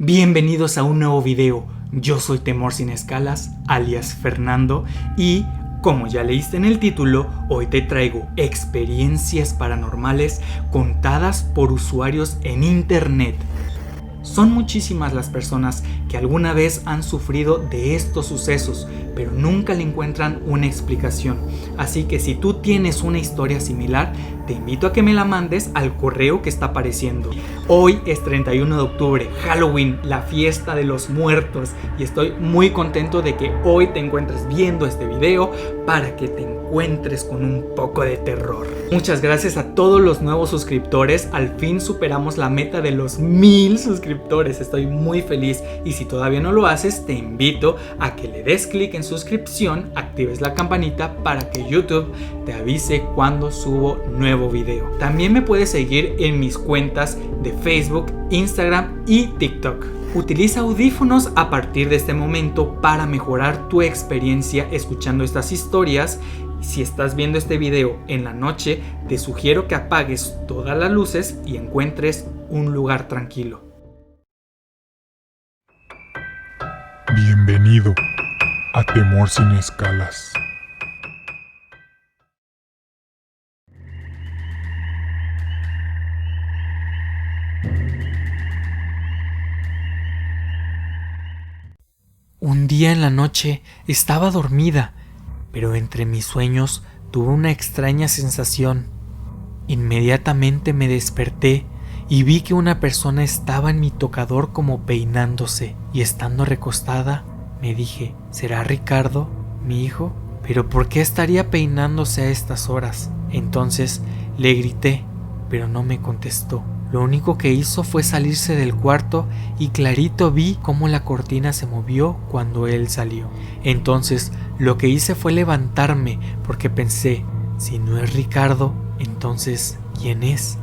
Bienvenidos a un nuevo video. Yo soy Temor Sin Escalas, alias Fernando, y como ya leíste en el título, hoy te traigo experiencias paranormales contadas por usuarios en internet. Son muchísimas las personas que alguna vez han sufrido de estos sucesos, pero nunca le encuentran una explicación. Así que si tú tienes una historia similar, te invito a que me la mandes al correo que está apareciendo. Hoy es 31 de octubre, Halloween, la fiesta de los muertos, y estoy muy contento de que hoy te encuentres viendo este video para que te encuentres con un poco de terror. Muchas gracias a todos los nuevos suscriptores, al fin superamos la meta de los 1000 suscriptores, estoy muy feliz, y si todavía no lo haces, te invito a que le des clic en suscripción, actives la campanita para que YouTube te avise cuando subo nuevo video. También me puedes seguir en mis cuentas de Facebook, Instagram y TikTok. Utiliza audífonos a partir de este momento para mejorar tu experiencia escuchando estas historias. Si estás viendo este video en la noche, te sugiero que apagues todas las luces y encuentres un lugar tranquilo. Bienvenido a Temor Sin Escalas. Un día en la noche estaba dormida, pero entre mis sueños tuve una extraña sensación. Inmediatamente me desperté y vi que una persona estaba en mi tocador como peinándose, y estando recostada me dije, ¿será Ricardo, mi hijo? ¿Pero por qué estaría peinándose a estas horas? Entonces le grité, pero no me contestó. Lo único que hizo fue salirse del cuarto y clarito vi cómo la cortina se movió cuando él salió. Entonces lo que hice fue levantarme porque pensé, si no es Ricardo, entonces ¿quién es?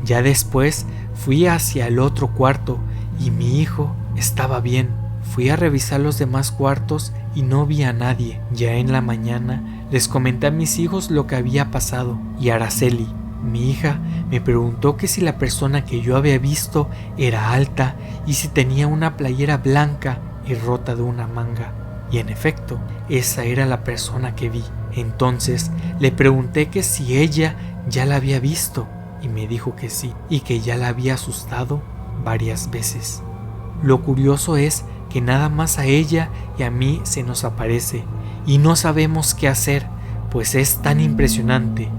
Ya después fui hacia el otro cuarto y mi hijo estaba bien. Fui a revisar los demás cuartos y no vi a nadie. Ya en la mañana les comenté a mis hijos lo que había pasado, y Araceli, mi hija, me preguntó que si la persona que yo había visto era alta y si tenía una playera blanca y rota de una manga. Y en efecto, esa era la persona que vi. Entonces le pregunté que si ella ya la había visto, y me dijo que sí, y que ya la había asustado varias veces. Lo curioso es que nada más a ella y a mí se nos aparece, y no sabemos qué hacer, pues es tan impresionante.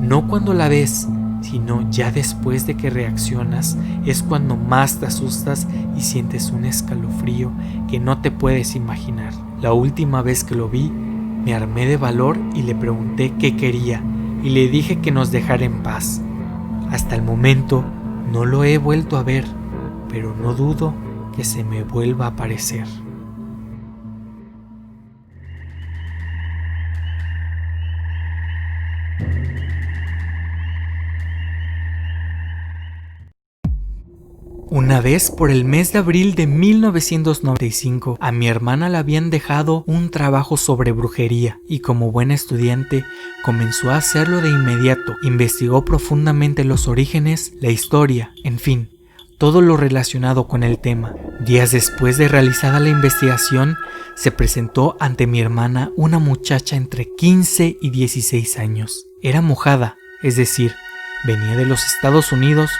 No cuando la ves, sino ya después de que reaccionas, es cuando más te asustas y sientes un escalofrío que no te puedes imaginar. La última vez que lo vi, me armé de valor y le pregunté qué quería, y le dije que nos dejara en paz. Hasta el momento no lo he vuelto a ver, pero no dudo que se me vuelva a aparecer. Una vez, por el mes de abril de 1995, a mi hermana le habían dejado un trabajo sobre brujería, y como buena estudiante comenzó a hacerlo de inmediato. Investigó profundamente los orígenes, la historia, en fin, todo lo relacionado con el tema. Días después de realizada la investigación, se presentó ante mi hermana una muchacha entre 15 y 16 años. Era mojada, es decir, venía de los Estados Unidos,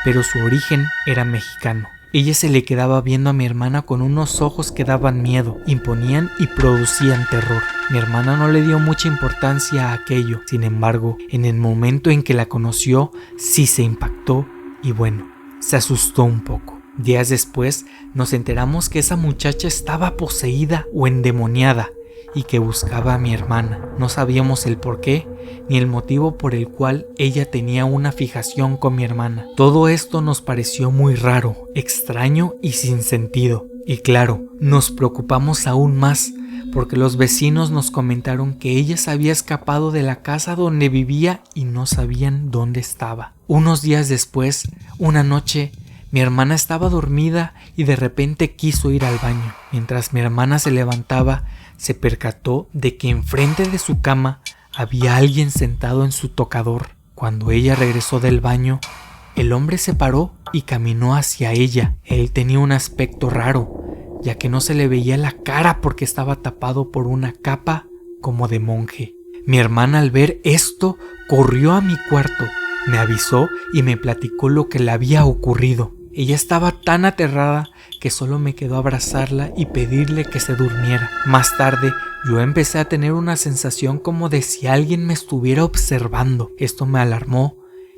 pero su origen era mexicano. Ella se le quedaba viendo a mi hermana con unos ojos que daban miedo, imponían y producían terror. Mi hermana no le dio mucha importancia a aquello. Sin embargo, en el momento en que la conoció, sí se impactó y bueno, se asustó un poco. Días después nos enteramos que esa muchacha estaba poseída o endemoniada y que buscaba a mi hermana. No sabíamos el por qué ni el motivo por el cual ella tenía una fijación con mi hermana. Todo esto nos pareció muy raro, extraño y sin sentido. Y claro, nos preocupamos aún más porque los vecinos nos comentaron que ella se había escapado de la casa donde vivía y no sabían dónde estaba. Unos días después, una noche, mi hermana estaba dormida y de repente quiso ir al baño. Mientras mi hermana se levantaba, se percató de que enfrente de su cama había alguien sentado en su tocador. Cuando ella regresó del baño, El hombre se paró y caminó hacia ella. Él tenía un aspecto raro, ya que no se le veía la cara porque estaba tapado por una capa como de monje. Mi hermana, al ver esto, corrió a mi cuarto, me avisó y me platicó lo que le había ocurrido. Ella estaba tan aterrada que solo me quedó abrazarla y pedirle que se durmiera. Más tarde, yo empecé a tener una sensación como de si alguien me estuviera observando. Esto me alarmó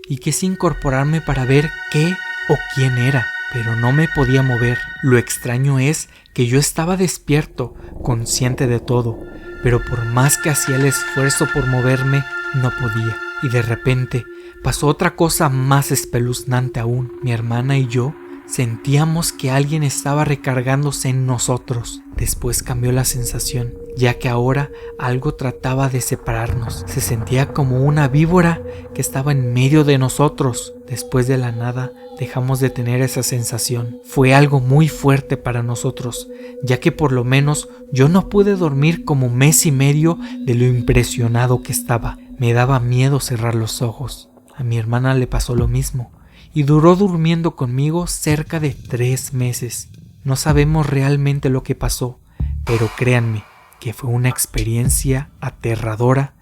y quise incorporarme para ver qué o quién era, pero no me podía mover. Lo extraño es que yo estaba despierto, consciente de todo, pero por más que hacía el esfuerzo por moverme, no podía. Y de repente pasó otra cosa más espeluznante aún. Mi hermana y yo sentíamos que alguien estaba recargándose en nosotros. Después cambió la sensación, ya que ahora algo trataba de separarnos. Se sentía como una víbora que estaba en medio de nosotros. Después de la nada dejamos de tener esa sensación. Fue algo muy fuerte para nosotros, ya que por lo menos yo no pude dormir como mes y medio de lo impresionado que estaba. Me daba miedo cerrar los ojos. A mi hermana le pasó lo mismo y duró durmiendo conmigo cerca de 3 meses. No sabemos realmente lo que pasó, pero créanme que fue una experiencia aterradora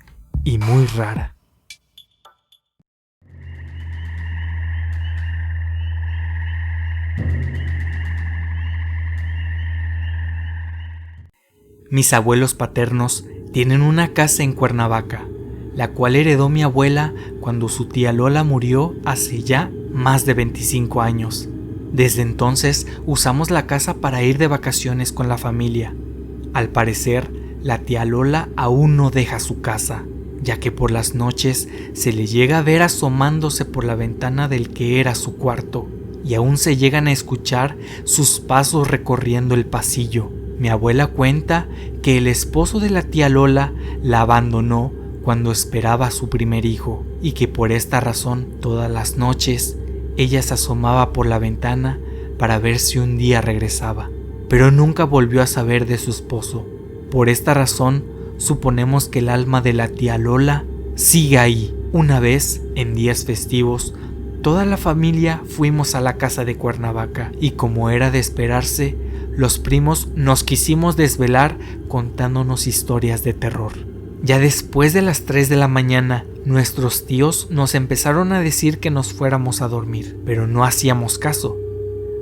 y muy rara. Mis abuelos paternos tienen una casa en Cuernavaca, la cual heredó mi abuela cuando su tía Lola murió hace ya más de 25 años. Desde entonces usamos la casa para ir de vacaciones con la familia. Al parecer, la tía Lola aún no deja su casa, ya que por las noches se le llega a ver asomándose por la ventana del que era su cuarto, y aún se llegan a escuchar sus pasos recorriendo el pasillo. Mi abuela cuenta que el esposo de la tía Lola la abandonó cuando esperaba a su primer hijo, y que por esta razón todas las noches ella se asomaba por la ventana para ver si un día regresaba, pero nunca volvió a saber de su esposo. Por esta razón suponemos que el alma de la tía Lola sigue ahí. Una vez, en días festivos, toda la familia fuimos a la casa de Cuernavaca, y como era de esperarse, los primos nos quisimos desvelar contándonos historias de terror. Ya después de las 3 de la mañana, nuestros tíos nos empezaron a decir que nos fuéramos a dormir, pero no hacíamos caso,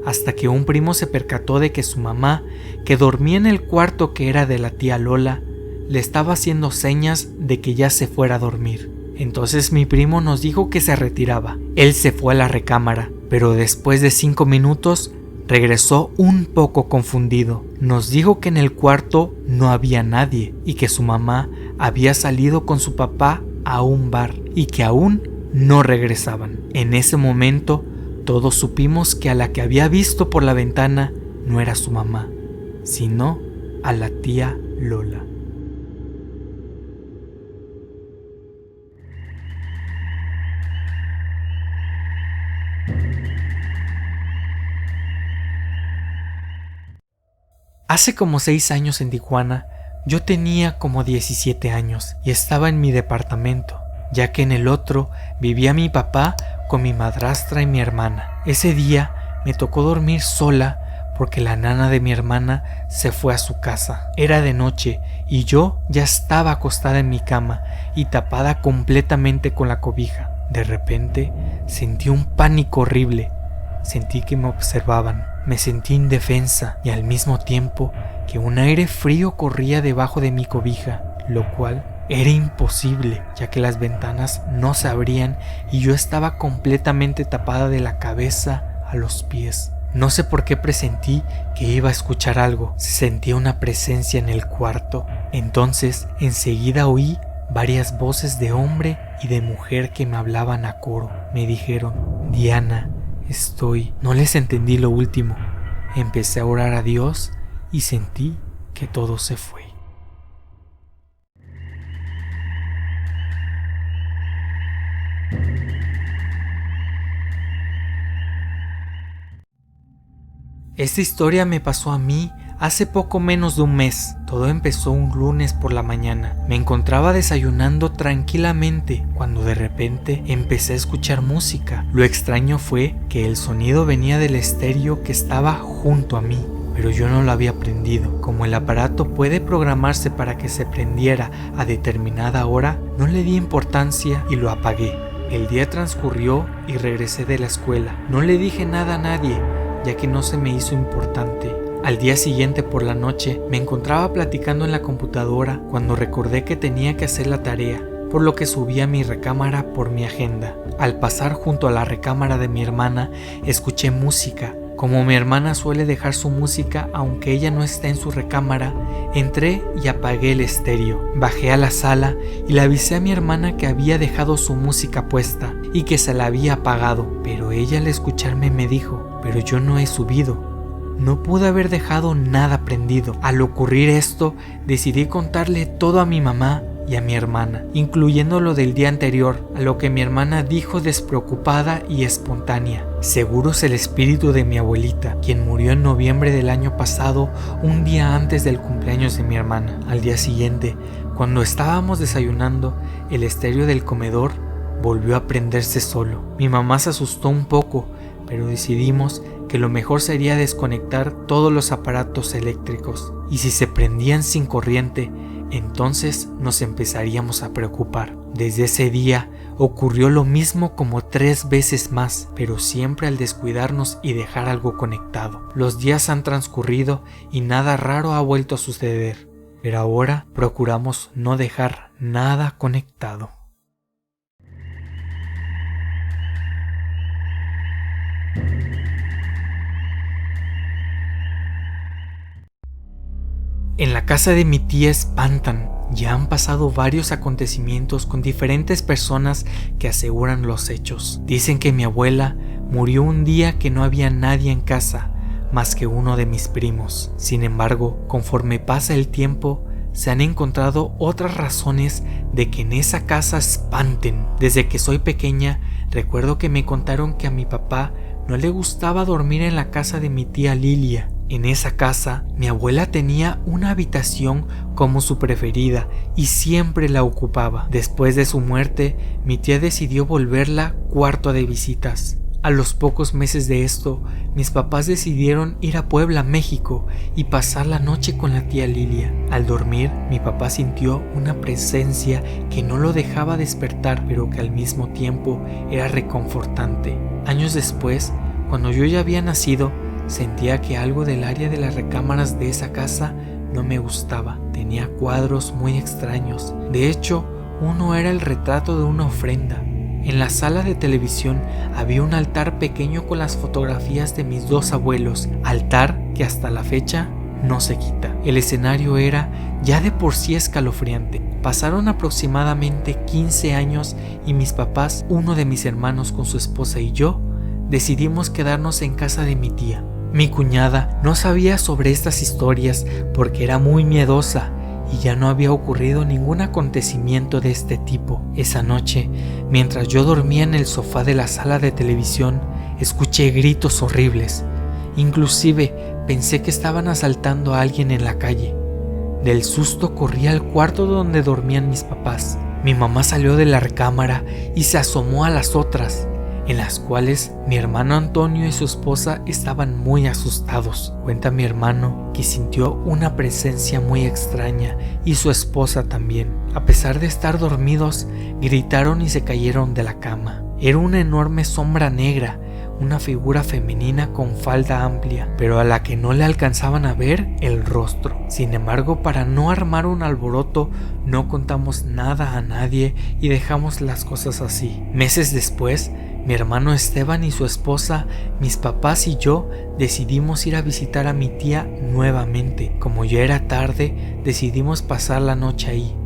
hasta que un primo se percató de que su mamá, que dormía en el cuarto que era de la tía Lola, le estaba haciendo señas de que ya se fuera a dormir. Entonces mi primo nos dijo que se retiraba. Él se fue a la recámara, pero después de 5 minutos regresó un poco confundido. Nos dijo que en el cuarto no había nadie y que su mamá había salido con su papá a un bar y que aún no regresaban. En ese momento todos supimos que a la que había visto por la ventana no era su mamá, sino a la tía Lola. Hace como 6 años en Tijuana, yo tenía como 17 años y estaba en mi departamento, ya que en el otro vivía mi papá con mi madrastra y mi hermana. Ese día me tocó dormir sola porque la nana de mi hermana se fue a su casa. Era de noche y yo ya estaba acostada en mi cama y tapada completamente con la cobija. De repente sentí un pánico horrible. Sentí que me observaban. Me sentí indefensa y al mismo tiempo que un aire frío corría debajo de mi cobija, lo cual era imposible, ya que las ventanas no se abrían y yo estaba completamente tapada de la cabeza a los pies. No sé por qué presentí que iba a escuchar algo. Se sentía una presencia en el cuarto. Entonces, enseguida oí varias voces de hombre y de mujer que me hablaban a coro. Me dijeron: Diana, estoy... No les entendí lo último. Empecé a orar a Dios y sentí que todo se fue. Esta historia me pasó a mí Hace poco menos de un mes. Todo empezó un lunes por la mañana. Me encontraba desayunando tranquilamente cuando de repente empecé a escuchar música. Lo extraño fue que el sonido venía del estéreo que estaba junto a mí, pero yo no lo había prendido. Como el aparato puede programarse para que se prendiera a determinada hora, no le di importancia y lo apagué. El día transcurrió y regresé de la escuela. No le dije nada a nadie, ya que no se me hizo importante. Al día siguiente por la noche me encontraba platicando en la computadora cuando recordé que tenía que hacer la tarea, por lo que subí a mi recámara por mi agenda. Al pasar junto a la recámara de mi hermana, escuché música. Como mi hermana suele dejar su música aunque ella no esté en su recámara, entré y apagué el estéreo. Bajé a la sala y le avisé a mi hermana que había dejado su música puesta y que se la había apagado, pero ella al escucharme me dijo: pero yo no he subido. No pude haber dejado nada prendido. Al ocurrir esto, decidí contarle todo a mi mamá y a mi hermana, incluyendo lo del día anterior, a lo que mi hermana dijo despreocupada y espontánea: seguro es el espíritu de mi abuelita, quien murió en noviembre del año pasado, un día antes del cumpleaños de mi hermana. Al día siguiente, cuando estábamos desayunando, el estéreo del comedor volvió a prenderse solo. Mi mamá se asustó un poco, pero decidimos que lo mejor sería desconectar todos los aparatos eléctricos, y si se prendían sin corriente, entonces nos empezaríamos a preocupar. Desde ese día ocurrió lo mismo como 3 veces más, pero siempre al descuidarnos y dejar algo conectado. Los días han transcurrido y nada raro ha vuelto a suceder, pero ahora procuramos no dejar nada conectado. En la casa de mi tía espantan. Ya han pasado varios acontecimientos con diferentes personas que aseguran los hechos. Dicen que mi abuela murió un día que no había nadie en casa más que uno de mis primos. Sin embargo, conforme pasa el tiempo, se han encontrado otras razones de que en esa casa espanten. Desde que soy pequeña, recuerdo que me contaron que a mi papá no le gustaba dormir en la casa de mi tía Lilia. En esa casa, mi abuela tenía una habitación como su preferida y siempre la ocupaba. Después de su muerte, mi tía decidió volverla cuarto de visitas. A los pocos meses de esto, mis papás decidieron ir a Puebla, México, y pasar la noche con la tía Lilia. Al dormir, mi papá sintió una presencia que no lo dejaba despertar, pero que al mismo tiempo era reconfortante. Años después, cuando yo ya había nacido, sentía que algo del área de las recámaras de esa casa no me gustaba. Tenía cuadros muy extraños. De hecho, uno era el retrato de una ofrenda. En la sala de televisión había un altar pequeño con las fotografías de mis 2 abuelos, altar que hasta la fecha no se quita. El escenario era ya de por sí escalofriante. Pasaron aproximadamente 15 años y mis papás, uno de mis hermanos con su esposa y yo, decidimos quedarnos en casa de mi tía. Mi cuñada no sabía sobre estas historias porque era muy miedosa y ya no había ocurrido ningún acontecimiento de este tipo. Esa noche, mientras yo dormía en el sofá de la sala de televisión, escuché gritos horribles. Inclusive pensé que estaban asaltando a alguien en la calle. Del susto corrí al cuarto donde dormían mis papás. Mi mamá salió de la recámara y se asomó a las otras, en las cuales mi hermano Antonio y su esposa estaban muy asustados. Cuenta mi hermano que sintió una presencia muy extraña y su esposa también. A pesar de estar dormidos, gritaron y se cayeron de la cama. Era una enorme sombra negra, una figura femenina con falda amplia, pero a la que no le alcanzaban a ver el rostro. Sin embargo, para no armar un alboroto, no contamos nada a nadie y dejamos las cosas así. Meses después, mi hermano Esteban y su esposa, mis papás y yo decidimos ir a visitar a mi tía nuevamente. Como ya era tarde, decidimos pasar la noche ahí.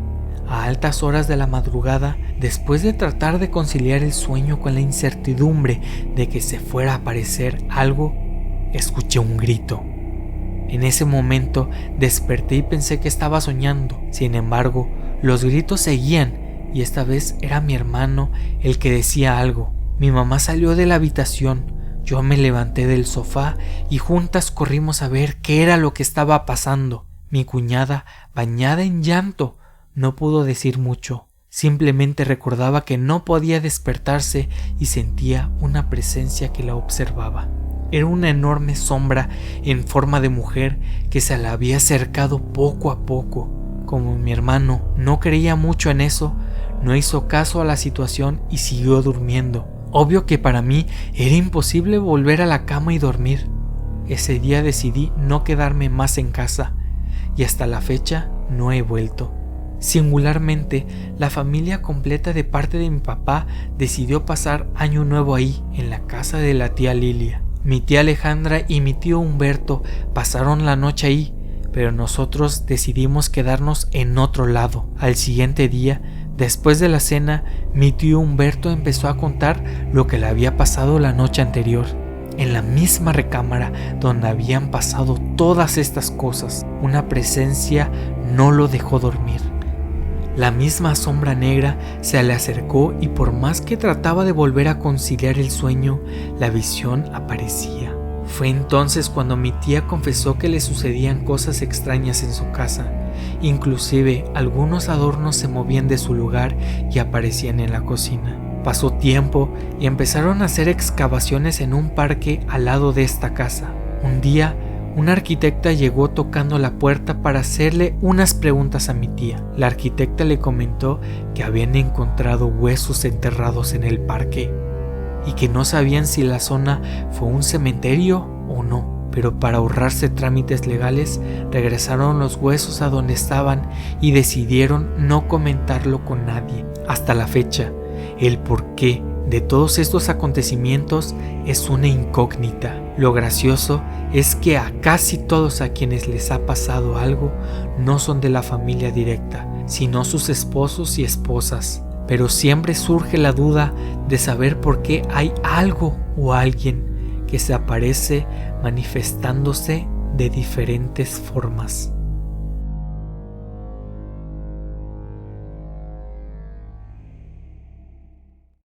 A altas horas de la madrugada, después de tratar de conciliar el sueño con la incertidumbre de que se fuera a aparecer algo, escuché un grito. En ese momento desperté y pensé que estaba soñando. Sin embargo, los gritos seguían y esta vez era mi hermano el que decía algo. Mi mamá salió de la habitación, Yo me levanté del sofá y juntas corrimos a ver qué era lo que estaba pasando. Mi cuñada, bañada en llanto, no pudo decir mucho. Simplemente recordaba que no podía despertarse y sentía una presencia que la observaba. Era una enorme sombra en forma de mujer que se la había acercado poco a poco. Como mi hermano no creía mucho en eso, no hizo caso a la situación y siguió durmiendo. Obvio que para mí era imposible volver a la cama y dormir. Ese día decidí no quedarme más en casa y hasta la fecha no he vuelto. Singularmente, la familia completa de parte de mi papá decidió pasar año nuevo ahí, en la casa de la tía Lilia. Mi tía Alejandra y mi tío Humberto pasaron la noche ahí, pero nosotros decidimos quedarnos en otro lado. Al siguiente día, después de la cena, mi tío Humberto empezó a contar lo que le había pasado la noche anterior, en la misma recámara donde habían pasado todas estas cosas. Una presencia no lo dejó dormir. La misma sombra negra se le acercó y por más que trataba de volver a conciliar el sueño, la visión aparecía. Fue entonces cuando mi tía confesó que le sucedían cosas extrañas en su casa. Inclusive algunos adornos se movían de su lugar y aparecían en la cocina. Pasó tiempo y empezaron a hacer excavaciones en un parque al lado de esta casa. Un día, una arquitecta llegó tocando la puerta para hacerle unas preguntas a mi tía. La arquitecta le comentó que habían encontrado huesos enterrados en el parque y que no sabían si la zona fue un cementerio o no, pero para ahorrarse trámites legales regresaron los huesos a donde estaban y decidieron no comentarlo con nadie. Hasta la fecha, el porqué de todos estos acontecimientos es una incógnita. Lo gracioso es que a casi todos a quienes les ha pasado algo no son de la familia directa, sino sus esposos y esposas. Pero siempre surge la duda de saber por qué hay algo o alguien que se aparece manifestándose de diferentes formas.